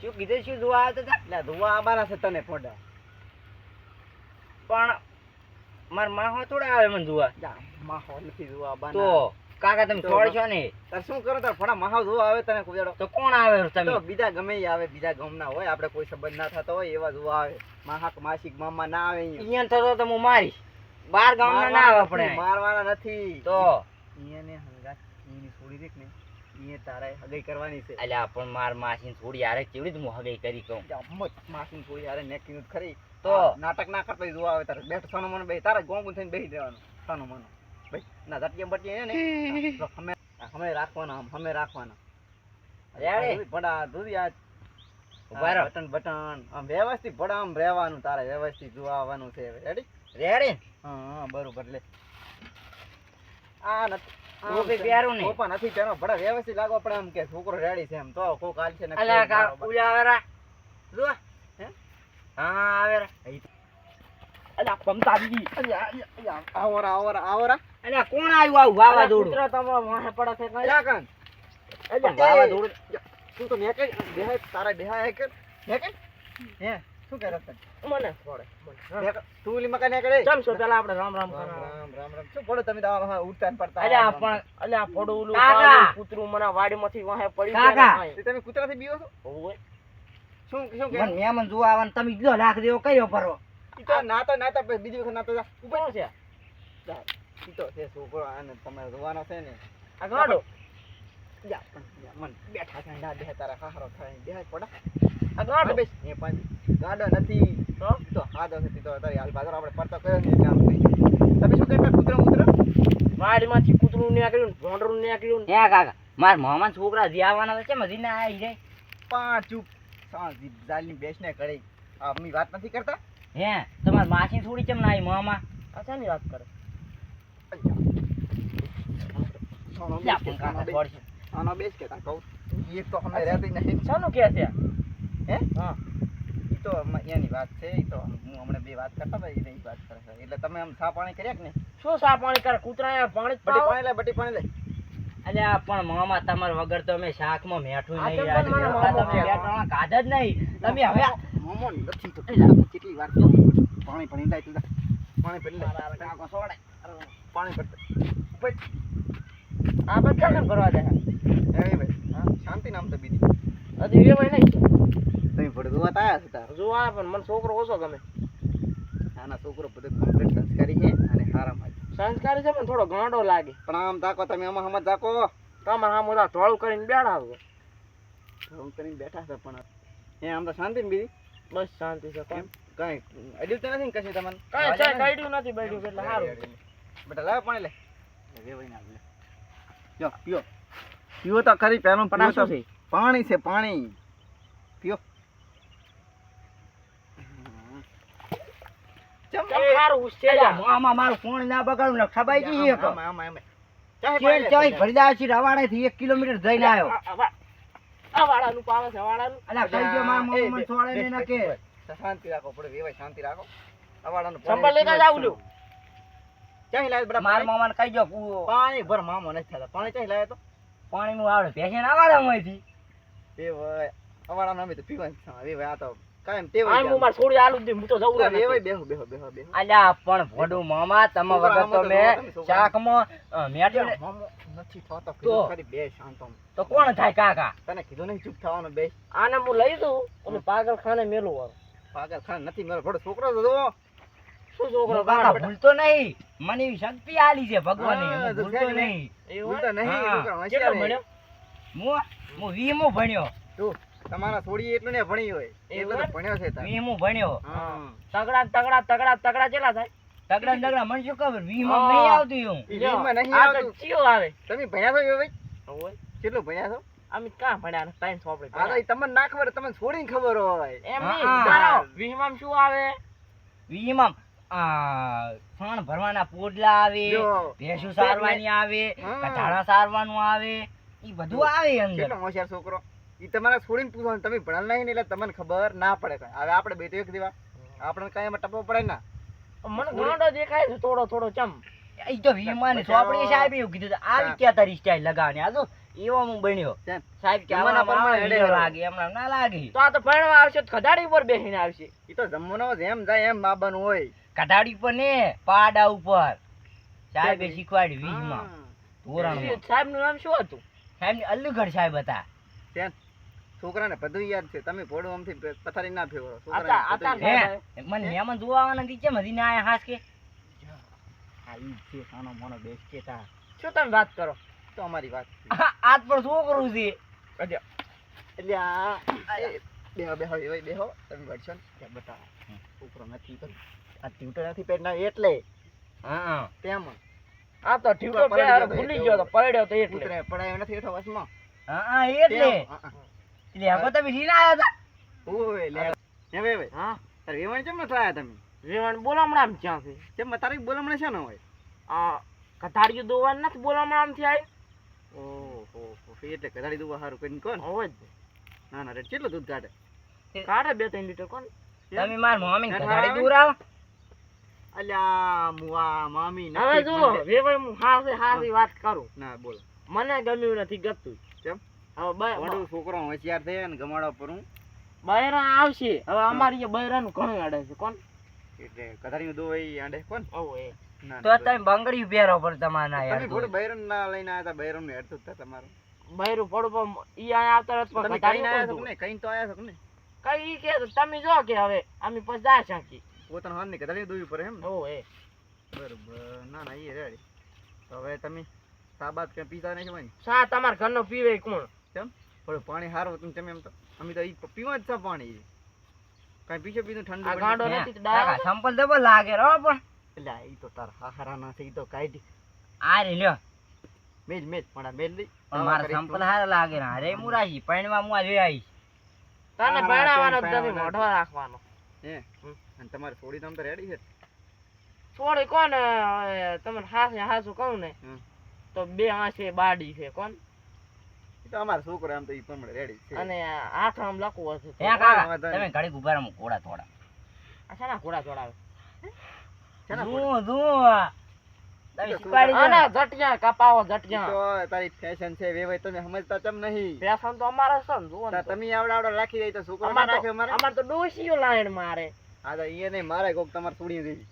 શું કીધું શું જોવા આવતા હતા? એટલે ધોવા આવવાના છે તને ફોડા. પણ માર માહો થોડા આવે મને જોવા. જા માહો નથી ધોવા આવવાના. તો કાકા તમે છોડશો ને તાર શું કરો તાર ફોડા માહો ધોવા આવે તને કુજાડો. તો કોણ આવે તમે? તો બીજા ગમે ઈ આવે, બીજા ગામના હોય, આપણે કોઈ સંબંધ ના થતો હોય એવા જોવા આવે. માહક માસિક મામા ના આવે અહીંયા. અહીંયા થતો તો હું મારીશ. બાર ગામના ના આવે આપણે. મારવાના નથી. તો અહીંયાને હંગાત એની છોડી દેખ ને અહીંયા તારે હગાઈ કરવાની છે. અલ્યા પણ માર માસીને છોડી યારે કેવડી હું હગાઈ કરી કહું. માસીને છોડી યારે નેકીનું જ ખરી. તો નાટક ના કરતો ઈ જોવા આવે તારે. બેઠ સાનો મનો બેહી તારે ગોંગું થઈને બેહી દેવાનું. સાનો મનો ભાઈ ના ઝટકે બટકે ને અમે રાખવાના, અમે રાખવાના. રેડી ભડા દૂધી આ ઉભા રહો. બટન બટન આમ વ્યવસ્થિત ભડા આમ રહેવાનું તારે, વ્યવસ્થિત જોવા આવવાનું છે. રેડી રેડી હા બરોબર. લે આ નથી ટોપી પહેરું ને. ટોપા નથી પહેરો ભડા વ્યવસ્થિત લાગવા પડે એમ કે છોકરો રેડી છે એમ. તો કોક હાલ છે ને અલ્યા કા ઉજા આવેરા જો હે હા આવેરા. અલ્યા પમતા દીદી. અલ્યા આવરા આવરા આવરા. અલ્યા કોણ આવ્યું આવું વાવાઝોડું? કૂતરા તમારા વાહે પડે છે કઈ લા કાન. અલ્યા વાવાઝોડું તું તો મેકે બેહાય તારા બેહાય કે મેકે હે શું કરે તને? મને છોડે તું ઓલી મકા ને કરે ચમ છો પેલા આપણે રામ રામ રામ રામ રામ શું પડો તમે તો ઉડતા ને પડતા. અલ્યા પણ અલ્યા પડો ઓલું કૂતરું મને વાડીમાંથી વાહે પડી કાકા તમે કૂતરાથી બીઓ છો? ઓય શું શું કે મને મહેમાન જોવા આવવાનું તમે જો લાખ દેવો કયો પરો. ઈ તો નાતો બીજી વખત નાતો જા ઉપર છે. જા ઈ તો છે છોકરો આને તમારે જોવાનો છે ને. આ ગાડો જા પણ મન બેઠા છે ના બે તારા હારો થાય બે પડા. આ ગાડો બેસ એ પાંચ ગાડો નથી તો હાદો છે તો તારી હાલ બાજુ આપણે પડતો કર્યો ને કામ થઈ. તમે શું કરતા કૂતરો વાડીમાંથી કૂતરું નીકળ્યું ભોંડરું નીકળ્યું. હે કાકા માર મામા છોકરા જે આવવાના છે મજી ના આવી જાય. પાંચ ચૂપ સાં જાલની બેસને કરી આ અમ્મી વાત નથી કરતા. હે તમાર માસી થોડી કેમ ના આવી મામા? અચાની વાત કરે. આનો બેસ કે તા કહું એક તો અમે રહેતી નહીં. શાનું કે છે? હે હા ઈ તો એની વાત છે. ઈ તો હું હમણાં બે વાત કરતા હતા ઈ વાત કરે છે. એટલે તમે આમ સા પાણી કર્યા કે ને? શું સા પાણી કરે? કૂતરા પાણી બટી પાણી લે. અલ્યા પણ મામા તમાર વગર તો અમે શાકમાં મેઠું નહીં તમે કાઢ જ નહીં. તમે હવે મોમો નથી તો કેટલી વાર પાણી પાણી લાય તું પાણી પડી લે કાકો સોડે પાણી પડતે આ બધા કેમ ભરવા દે? એ ભાઈ હા શાંતિ નામ તો બીજી હજી વેવાય નહીં. તમે ભડવા આયા છો તાર જોવા પણ મને છોકરો ઓછો ગમે. આના છોકરો બધો કમ્પ્લીટ સંસ્કારી છે અને હારામાં સંસ્કારી છે પણ થોડો ગાંડો લાગે. પણ આમ તાકો તમે આમાં હમત તાકો તમાર આમ ઓલા ઢોળું કરીને બેઠા છો. ઢોળું કરીને બેઠા છે પણ એ આમ તો શાંતિ ને બીજી બસ શાંતિ છે. કેમ કઈ અડ્યું તો નથી ને કશું તમને? કઈ ચાય કાઢ્યું નથી બેડ્યું એટલે સારું. બેટા લાવ પાણી લે વેવાઈ ના લે જો પીઓ પીઓ તો ખરી પેલું પીઓ તો પાણી છે પાણી પીઓ. મામા મારું ફોન ના બગાડું ને ખબાઈ ગઈ એક ચાય ભરી દા છે રવાડે થી 1 કિલોમીટર જઈને આવ્યો. આ વાળાનું પાવે છે વાળાનું. અલા કઈ જો મારા મામા મને છોડે નહીં ના કે શાંતિ રાખો પડે વેવાય શાંતિ રાખો. આ વાળાનું સંભાળ લેતા જાવ લ્યો. ચાય લાય બડા મારા મામાને કઈ જો પાણી ભર મામો નથી થતા. પાણી ચાય લાય તો પાણી નું આવડે પેશન આવાડા માંથી એ ભાઈ અવાડા અમે તો પીવાનું છે. હવે ભાઈ આ તો કાયમ ટેવ આ હું માર છોડી આલુ દે હું તો જઉં રે. વેવાય બેહો બેહો બેહો બેહો. અલ્યા પણ ભોડું મામા તમે વગર તો મે શાકમાં મેઠું મામો નથી થતો કીધું ખરી બે શાંતો. તો કોણ થાય કાકા? તને કીધું નહીં ચૂપ થવાનું બે. આને હું લઈ દઉં અને પાગલ ખાને મેલું વાળો. પાગલ ખાન નથી મેરો ભડો છોકરો તો જો શું છોકરો કાકા ભૂલતો નહીં. મને એવી શક્તિ આલી છે ભગવાને. ભૂલતો નહીં. ભૂલતો નહીં. કેટલો ભણ્યો? હું 20મો ભણ્યો. તું તમારા છોડી એટલું ને ભણી હોય એટલે તો ભણ્યો છે તાર. 20મો ભણ્યો. તગડા તગડા તગડા તગડા કેટલા થાય? તગડા તગડા મને શું ખબર 20માં નહીં આવતું હું. 20માં નહીં આવતું. ચિયો આવે? તમે ભણ્યા છો ભાઈ? ઓય કેટલું ભણ્યા છો? અમે ક્યાં ભણ્યા? સાયન્સ આપણે. હા તો તમને ના ખબર તમને છોડીને ખબર હોય. એમ નહીં. 20માં શું આવે? 20માં ફણ ભરવાના પોડલા આવે, ભેંસુ સારવાની આવે, કટાણા સારવાનું આવે, ઈ બધું આવે અંદર. કેટલો હોશિયાર છોકરો. ઈ તમારા છોડીને પૂછવાનું તમે ભણેલ નહીં એટલે તમને ખબર ના પડે. હવે આપણે બે તો એક દીવા આપણે કઈ એમાં ટપવો પડે ના. મને ગાંડો દેખાય છે થોડો થોડો ચમ. ઈ તો 20માં ને સોપડી સાહેબ એવું કીધું આવી ક્યાં તારી સ્ટાઈલ લગાવવાની. આ તો એવો હું બન્યો કેમ? સાહેબ કે જમવાના આમાં પ્રમાણે વીડિયો હેડે લાગે એમના ના લાગે તો આ તો ભણવા આવશે તો ખદાડી ઉપર બેસીને આવશે. ઈ તો જમવાનો જેમ જાય એમ બાબાનું હોય. કઢાડી પર ને પાડા ઉપર સાહેબે શીખવાડ્યું વીજમાં ધોરણમાં સાહેબનું નામ શું હતું? સાહેબ અલ્લુગઢ સાહેબ હતા ત્યાં છોકરાને બધું યાદ છે. તમે ભોળું આમથી પથારી ના ફેરવો. આતા આતા છોકરાને બધું સાહેબ હે મને મહેમાન જોવા આવવાના હતી કેમ હજી ના આયા હાસ કે આ ઈ છે સાનો મોનો બેસ કે તા શું તમે વાત કરો? યાદ તો અમારી વાત છે. આજ પણ શું કરું છે એટલે આ બેહો બેહો એવાય બેહો તમે વળશો ને ત્યાં બતાવો છોકરો નથી તો આ ટ્યુટર નથી પહેરના એટલે હા તેમ આ તો ઠીકો બે હાર ભૂલી ગયો તો પડ્યો તો એટલે. ઉતરે પડાયો નથી એઠો વસમાં હા એટલે એટલે હવે તમે રીના આવ્યા ઓય લે હે વે હા તારે વેવણ કેમ નથી આયા તમે વેવણ બોલામણામ ક્યાં છે? કેમ તારે બોલમણે છે ને હોય આ કથાડીયું દોવાનું નથી બોલામણામથી આવી? ઓહો એટલે કદાડી દુવા હારું કરીને કોણ હોય જ ના ના રેટ કેટલું દૂધ કાઢે કાઢે 2-3 લીટર કોણ? તમે માર મમ્મી કઢાડી દૂર આવો અલ્યા મુવા મામી હવે નથી જુઓ મને- વેવણ હું હારી વાત કરું. ના બોલો મને ગમ્યું નથી ગતું. કેમ? હવે વડું છોકરો હોશિયાર થયા ને ગમાડો પર હું બૈરા આવશે. હવે અમારી બૈરાનું ઘણું અડે છે કોણ? એટલે કદાડી દોવાઈ આંડે કોણ આવું એ ના તો તમે બંગડી પહેરો પર તમારા યાર તમે થોડું બૈરન ના લઈને આયા તા બૈરન ને હેડતું હતા તમારું બૈરું પડું પણ ઈ અહીંયા આવતા રત તમે પણ કઈ ના કઢાડીયું આયા છો ને કઈ તો આયા છો ને કઈ કે તમે જો કે હવે અમે પછી જા શાકી. પોતાના હાથ ની કદાડી દોવી પડે એમ ને ઓ એ બરોબર ના ના એ રેડી તો હવે તમે સાબાત કે પીતા નહીં હોય ને સા તમાર ઘરનો પીવે કોણ? કેમ થોડું પાણી સારું હતું તમે એમ તો અમે તો ઈ પીવા જ છે પાણી કઈ પીછો પીધું ઠંડુ આ બની ગાંડો ગયું. નથી તો ડાયો. કાકા સંપલ ડબલ લાગે રો પણ એટલે આ ઈ તો તાર હારા ના થઈ તો કાઢી આ રે લ્યો મેજ પણ આ મેજ લઈ પણ મારા સંપલ હારા લાગે ના અરે મુરાજી પૈણવા મુઆ લઈ આવી તને ભણાવવાનો જ નથી, મોઢો રાખવાનો. હે અને તમારે થોડી તમ તો રેડી છે થોડી કોણ તમને હાસું કહું ને હમ. તો 2 આંસે બાડી છે કોણ? ઈ તો અમારા છોકરો આમ તો ઈ પ્રમાણે રેડી છે અને આઠ આમ લખવું હશે તો. હે કાકા તમે ઘડી ઉભા રહો કોડા થોડા આ શાના ઘોડા ચોડાવે? શેના શું શું તમે શીખવાડી દો ને. આના જટિયા કપાવો ઈ જટિયા. તો તારી ફેશન છે વેવાય તમે સમજતા ચમ નહીં ફેશન તો અમારે છે ને, જુઓ ને તાર તો. તમે આવડા આવડા રાખી દઈ તો છોકરો ના રાખે અમારે અમાર તો ડોસીઓ લાઈન મારે. આ તો ઈ નહીં મારે કોક તમારે છોડી દેવી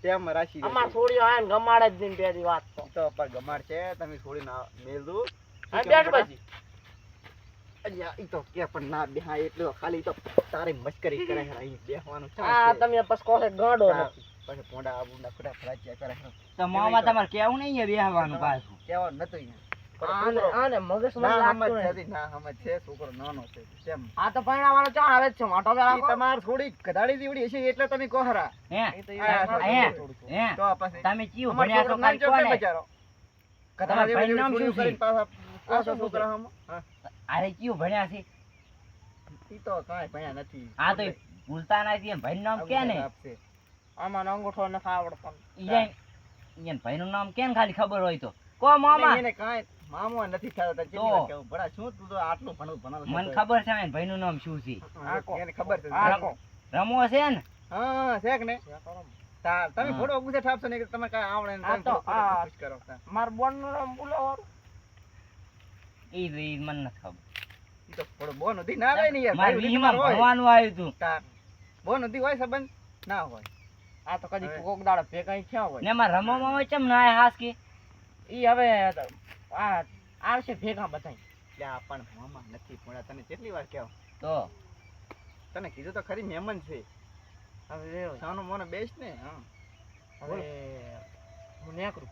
તેમ રાશી દે અમાર થોડીઓ આયન ગમાડે જ નહીં પેલી વાત તો. ઈ તો પર ગમાડ છે તમે છોડી ના મેલ દો આ બેઠ પછી. અલ્યા ઈ તો કે પણ ના બેહા એટલો ખાલી તો તારી મસ્કરી કરે છે અહીં બેહવાનું છે આ તમે પછી કહો છો ગાંડો નથી. પછી પોંડા આબુના ખોટા ફરાચ્યા કરે છે તો મામા તમારે કેવું નહીં હે બેહવાનું પાછું કેવાનું નતું અહીંયા આને આને મગજમાં ના લાગતું સમજ નથી. છે ના સમજ છે છોકરો નાનો છે તેમ આ તો પરણાવવાનો ચાણ આવે જ છે, મોટો ઈ વેલા તમાર થોડી કઢાડી દીવડી હશે એટલે તમે કોહરા હે એ તો હે હે તો પછી તમે ચીવ અમાર ભણ્યા છો છોકરો કાઈ નામ કોને છે બચારો તમારા ભાઈનું નામ શું છે? કરીને પાછા આ કોસો શું છોકરા હમ હા અરે ચીવ ભણ્યા છે ઈ તો કાંઈ ભણ્યા નથી આ તો ભૂલતા નથી એમ ભાઈનું નામ કે ને આપશે. આમાં અંગૂઠો નથી આવડતો. ઈયન ભાઈનું નામ કેમ ખાલી ખબર હોય તો કો મામા એને કાંઈ મામો નથી થતો તો ચેટલી વાર કેવું ભણા શું તું તો આટલું ભણું ભણેલો મને છે. ખબર છે ને ભાઈનું નામ શું છે આખો. એને ખબર છે આખો. રમો છે ને હા છે કે ને તમે હા. ફોટો ગુજે ઠાપશો ને કે તમે કાંઈ આવડે ને આ તમે તો ફોટો આ- ખુશ કરો તા. માર બોનનું નામ બોલાવો. ઈ મને નથી ખબર ઈ તો થોડો બોન હતી ના આવે ને યાર મારે ભાઈ વીમાં હોય. ભણવાનું આવ્યું તું તાર બોન હતી હોય સંબંધ ના હોય આ તો કદી હવે. કોક દાડો ભેગા થયા હોય. ને એમાં રમવામાં હોય ચમ ના આયા હાસ કે ઈ હવે આ આવશે ભેગા બધાય. એટલે આ પણ મામા નથી ભણ્યા તને કેટલી વાર કહેવા તો તને કીધું તો ખરી મહેમાન છે હવે સાનો મોનો બેસ ને હા હવે હું નેકરું.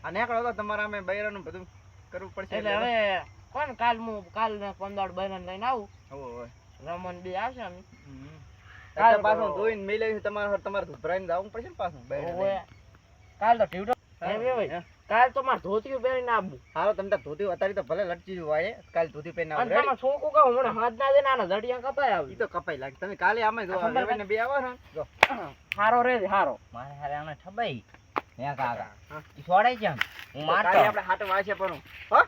આ નેકળો તો તમારે અમે બૈરાનું બધું કરવું પડશે એટલે હવે કોણ કાલ ને 15 બહેરાને લઈને આવું. હોય રમણ બે આવશે અમે. કાલ કાલ પાછું ધોઈને મેલે તમારે ધોરાઈને જવું પડશે ને પાછું બૈરાને ઓવે. કાલ તો ઢીવડો એમ હોય. કાલ તો માર ધોતિયું પહેરીને આવવું. હાલો તમે તાર ધોતી અત્યારે તો ભલે લટકી વાળે કાલ ધોતી પહેરીને આવો અને રેડી? તમારે છોકરું કહું હમણાં હાથ ના દે ને આના જડિયા કપાય ઈ આવી. તો કપાઈ લાગે તમે કાલે આમે જો આ સંભાળ રેવાઈને બે આવો ને જો હારો રે હારો. મારે હારે આને ઠબાઈ હે કાકા હા. ઈ છોડે છે હું તો મારતો કાલે આપણે હાટે વાંચે પણ હો